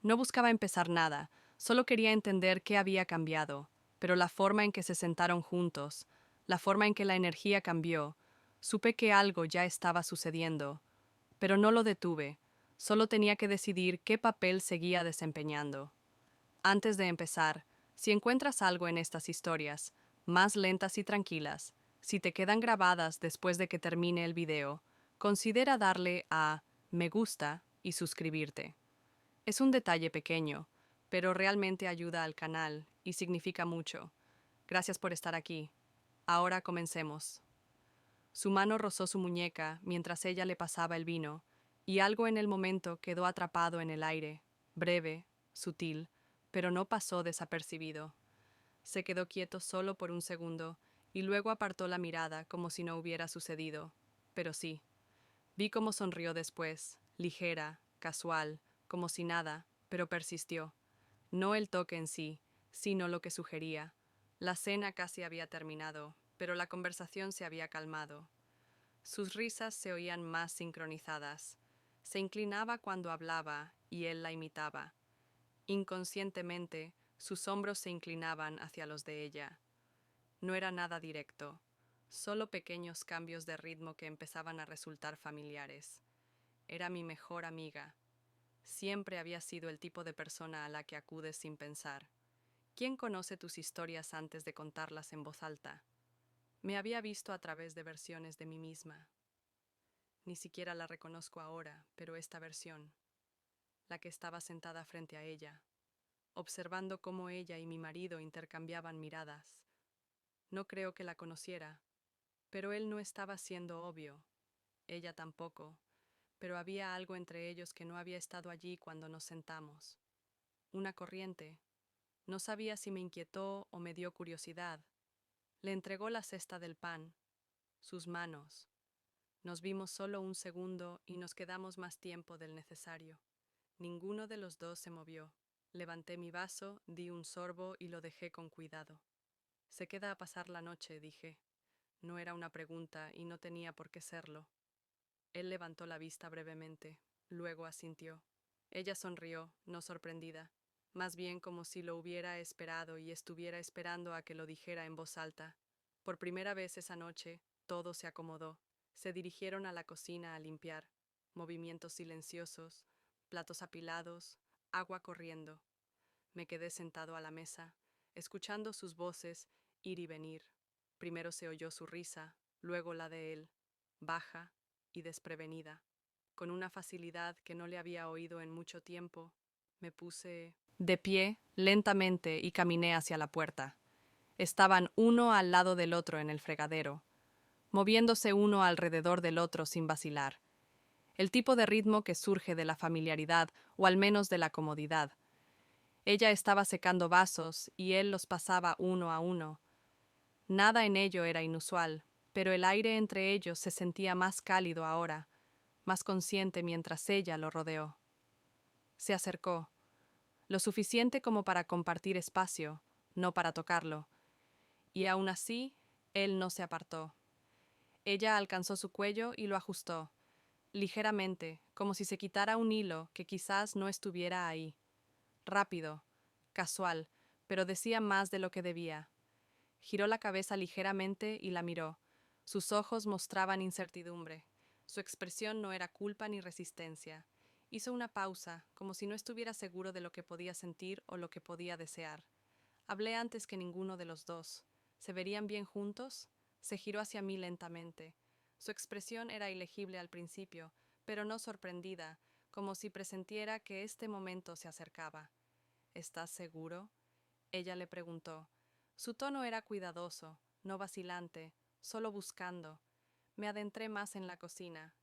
No buscaba empezar nada, solo quería entender qué había cambiado, pero la forma en que se sentaron juntos, la forma en que la energía cambió, supe que algo ya estaba sucediendo, pero no lo detuve, solo tenía que decidir qué papel seguía desempeñando. Antes de empezar, si encuentras algo en estas historias, más lentas y tranquilas, si te quedan grabadas después de que termine el video, considera darle a me gusta y suscribirte. Es un detalle pequeño, pero realmente ayuda al canal y significa mucho. Gracias por estar aquí. Ahora comencemos. Su mano rozó su muñeca mientras ella le pasaba el vino, y algo en el momento quedó atrapado en el aire, breve, sutil, pero no pasó desapercibido. Se quedó quieto solo por un segundo, y luego apartó la mirada como si no hubiera sucedido. Pero sí. Vi cómo sonrió después, ligera, casual, como si nada, pero persistió. No el toque en sí, sino lo que sugería. La cena casi había terminado, pero la conversación se había calmado. Sus risas se oían más sincronizadas. Se inclinaba cuando hablaba y él la imitaba. Inconscientemente, sus hombros se inclinaban hacia los de ella. No era nada directo, solo pequeños cambios de ritmo que empezaban a resultar familiares. Era mi mejor amiga. Siempre había sido el tipo de persona a la que acudes sin pensar. ¿Quién conoce tus historias antes de contarlas en voz alta? Me había visto a través de versiones de mí misma. Ni siquiera la reconozco ahora, pero esta versión, la que estaba sentada frente a ella, observando cómo ella y mi marido intercambiaban miradas. No creo que la conociera, pero él no estaba siendo obvio, ella tampoco, pero había algo entre ellos que no había estado allí cuando nos sentamos. Una corriente. No sabía si me inquietó o me dio curiosidad. Le entregó la cesta del pan, sus manos. Nos vimos solo un segundo y nos quedamos más tiempo del necesario. Ninguno de los dos se movió. Levanté mi vaso, di un sorbo y lo dejé con cuidado. Se queda a pasar la noche, dije. No era una pregunta y no tenía por qué serlo. Él levantó la vista brevemente, luego asintió. Ella sonrió, no sorprendida, más bien como si lo hubiera esperado y estuviera esperando a que lo dijera en voz alta. Por primera vez esa noche, todo se acomodó. Se dirigieron a la cocina a limpiar. Movimientos silenciosos, platos apilados, agua corriendo. Me quedé sentado a la mesa, escuchando sus voces ir y venir. Primero se oyó su risa, luego la de él, baja y desprevenida. Con una facilidad que no le había oído en mucho tiempo, me puse de pie lentamente y caminé hacia la puerta. Estaban uno al lado del otro en el fregadero, moviéndose uno alrededor del otro sin vacilar. El tipo de ritmo que surge de la familiaridad, o al menos de la comodidad. Ella estaba secando vasos y él los pasaba uno a uno. Nada en ello era inusual, pero el aire entre ellos se sentía más cálido ahora, más consciente mientras ella lo rodeó. Se acercó, lo suficiente como para compartir espacio, no para tocarlo, y aún así, él no se apartó. Ella alcanzó su cuello y lo ajustó, ligeramente, como si se quitara un hilo que quizás no estuviera ahí. Rápido, casual, pero decía más de lo que debía. Giró la cabeza ligeramente y la miró. Sus ojos mostraban incertidumbre. Su expresión no era culpa ni resistencia. Hizo una pausa, como si no estuviera seguro de lo que podía sentir o lo que podía desear. Hablé antes que ninguno de los dos. ¿Se verían bien juntos? Se giró hacia mí lentamente. Su expresión era ilegible al principio, pero no sorprendida, como si presentiera que este momento se acercaba. ¿Estás seguro? Ella le preguntó. Su tono era cuidadoso, no vacilante, solo buscando. Me adentré más en la cocina.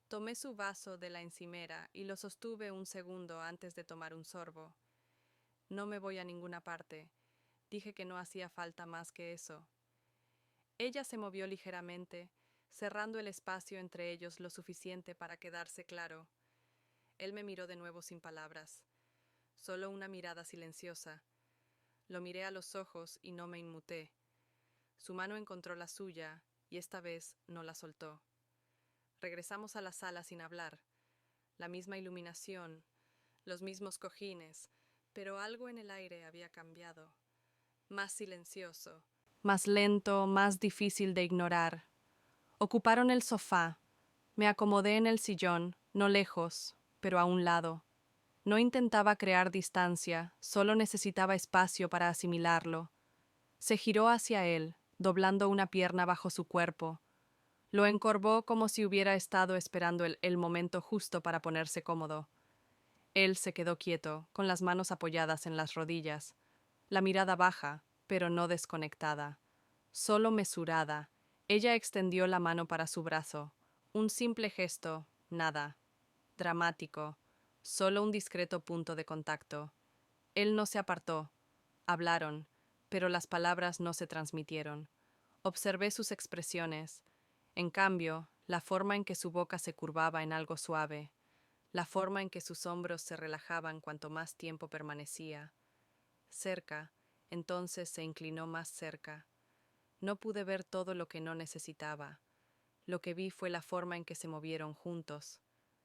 Tomé su vaso de la encimera y lo sostuve un segundo antes de tomar un sorbo. No me voy a ninguna parte. Dije que no hacía falta más que eso. Ella se movió ligeramente, cerrando el espacio entre ellos lo suficiente para quedarse claro. Él me miró de nuevo sin palabras, solo una mirada silenciosa. Lo miré a los ojos y no me inmuté. Su mano encontró la suya y esta vez no la soltó. Regresamos a la sala sin hablar. La misma iluminación, los mismos cojines, pero algo en el aire había cambiado. Más silencioso, más lento, más difícil de ignorar. Ocuparon el sofá. Me acomodé en el sillón, no lejos, pero a un lado. No intentaba crear distancia, solo necesitaba espacio para asimilarlo. Se giró hacia él, doblando una pierna bajo su cuerpo. Lo encorvó como si hubiera estado esperando el momento justo para ponerse cómodo. Él se quedó quieto, con las manos apoyadas en las rodillas, la mirada baja, pero no desconectada, solo mesurada. Ella extendió la mano para su brazo. Un simple gesto, nada. Dramático, solo un discreto punto de contacto. Él no se apartó. Hablaron, pero las palabras no se transmitieron. Observé sus expresiones. En cambio, la forma en que su boca se curvaba en algo suave, la forma en que sus hombros se relajaban cuanto más tiempo permanecía. Cerca, entonces se inclinó más cerca. No pude ver todo lo que no necesitaba. Lo que vi fue la forma en que se movieron juntos.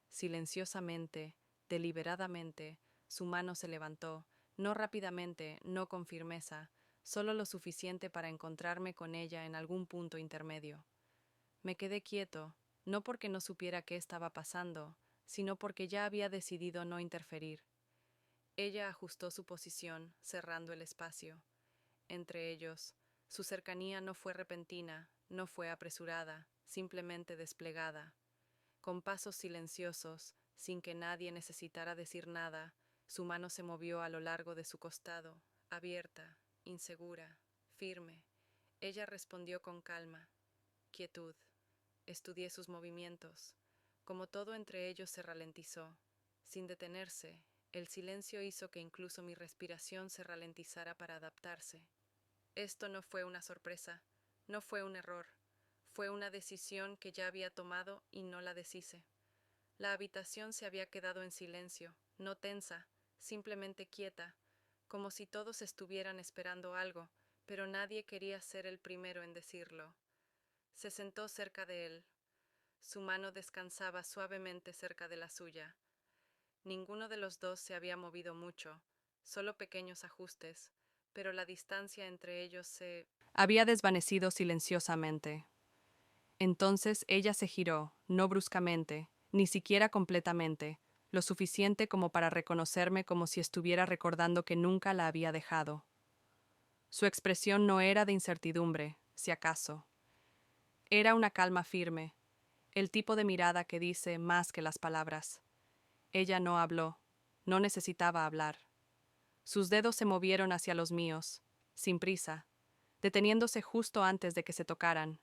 Silenciosamente, deliberadamente, su mano se levantó, no rápidamente, no con firmeza, solo lo suficiente para encontrarme con ella en algún punto intermedio. Me quedé quieto, no porque no supiera qué estaba pasando, sino porque ya había decidido no interferir. Ella ajustó su posición, cerrando el espacio. Entre ellos, su cercanía no fue repentina, no fue apresurada, simplemente desplegada. Con pasos silenciosos, sin que nadie necesitara decir nada, su mano se movió a lo largo de su costado, abierta, insegura, firme. Ella respondió con calma, quietud. Estudié sus movimientos. Como todo entre ellos se ralentizó. Sin detenerse, el silencio hizo que incluso mi respiración se ralentizara para adaptarse. Esto no fue una sorpresa, no fue un error, fue una decisión que ya había tomado y no la deshice. La habitación se había quedado en silencio, no tensa, simplemente quieta, como si todos estuvieran esperando algo, pero nadie quería ser el primero en decirlo. Se sentó cerca de él. Su mano descansaba suavemente cerca de la suya. Ninguno de los dos se había movido mucho, solo pequeños ajustes, pero la distancia entre ellos se había desvanecido silenciosamente. Entonces ella se giró, no bruscamente, ni siquiera completamente, lo suficiente como para reconocerme como si estuviera recordando que nunca la había dejado. Su expresión no era de incertidumbre, si acaso. Era una calma firme, el tipo de mirada que dice más que las palabras. Ella no habló, no necesitaba hablar. Sus dedos se movieron hacia los míos, sin prisa, deteniéndose justo antes de que se tocaran.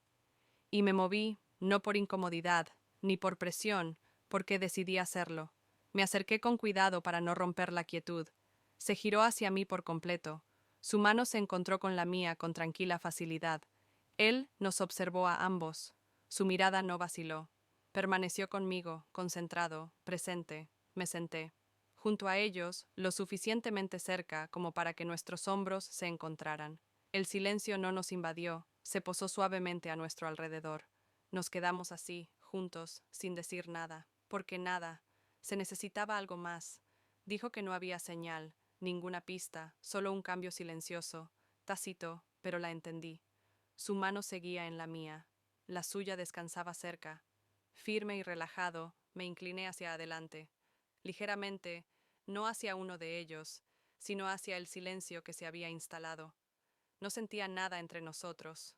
Y me moví, no por incomodidad, ni por presión, porque decidí hacerlo. Me acerqué con cuidado para no romper la quietud. Se giró hacia mí por completo. Su mano se encontró con la mía con tranquila facilidad. Él nos observó a ambos. Su mirada no vaciló. Permaneció conmigo, concentrado, presente. Me senté. Junto a ellos, lo suficientemente cerca como para que nuestros hombros se encontraran. El silencio no nos invadió, se posó suavemente a nuestro alrededor. Nos quedamos así, juntos, sin decir nada, porque nada. Se necesitaba algo más. Dijo que no había señal, ninguna pista, solo un cambio silencioso, tácito, pero la entendí. Su mano seguía en la mía. La suya descansaba cerca. Firme y relajado, me incliné hacia adelante. Ligeramente, no hacia uno de ellos, sino hacia el silencio que se había instalado. No sentía nada entre nosotros.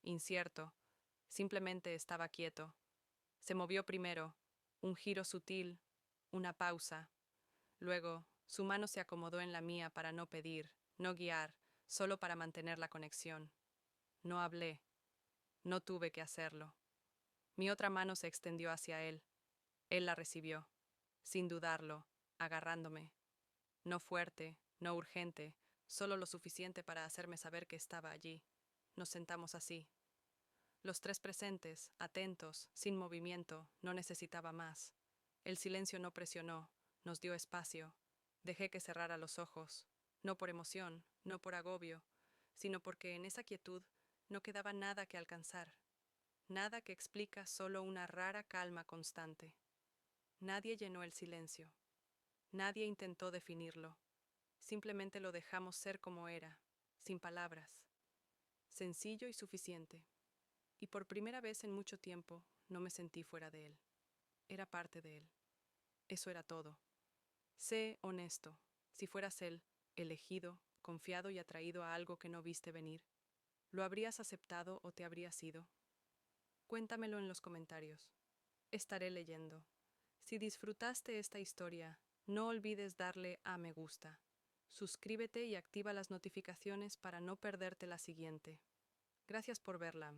Incierto. Simplemente estaba quieto. Se movió primero. Un giro sutil. Una pausa. Luego, su mano se acomodó en la mía para no pedir, no guiar, solo para mantener la conexión. No hablé. No tuve que hacerlo. Mi otra mano se extendió hacia él. Él la recibió, sin dudarlo, agarrándome. No fuerte, no urgente, solo lo suficiente para hacerme saber que estaba allí. Nos sentamos así. Los tres presentes, atentos, sin movimiento, no necesitaba más. El silencio no presionó, nos dio espacio. Dejé que cerrara los ojos, no por emoción, no por agobio, sino porque en esa quietud no quedaba nada que alcanzar, nada que explica solo una rara calma constante. Nadie llenó el silencio. Nadie intentó definirlo. Simplemente lo dejamos ser como era, sin palabras. Sencillo y suficiente. Y por primera vez en mucho tiempo no me sentí fuera de él. Era parte de él. Eso era todo. Sé honesto. Si fueras él, elegido, confiado y atraído a algo que no viste venir, ¿lo habrías aceptado o te habrías ido? Cuéntamelo en los comentarios. Estaré leyendo. Si disfrutaste esta historia, no olvides darle a me gusta. Suscríbete y activa las notificaciones para no perderte la siguiente. Gracias por verla.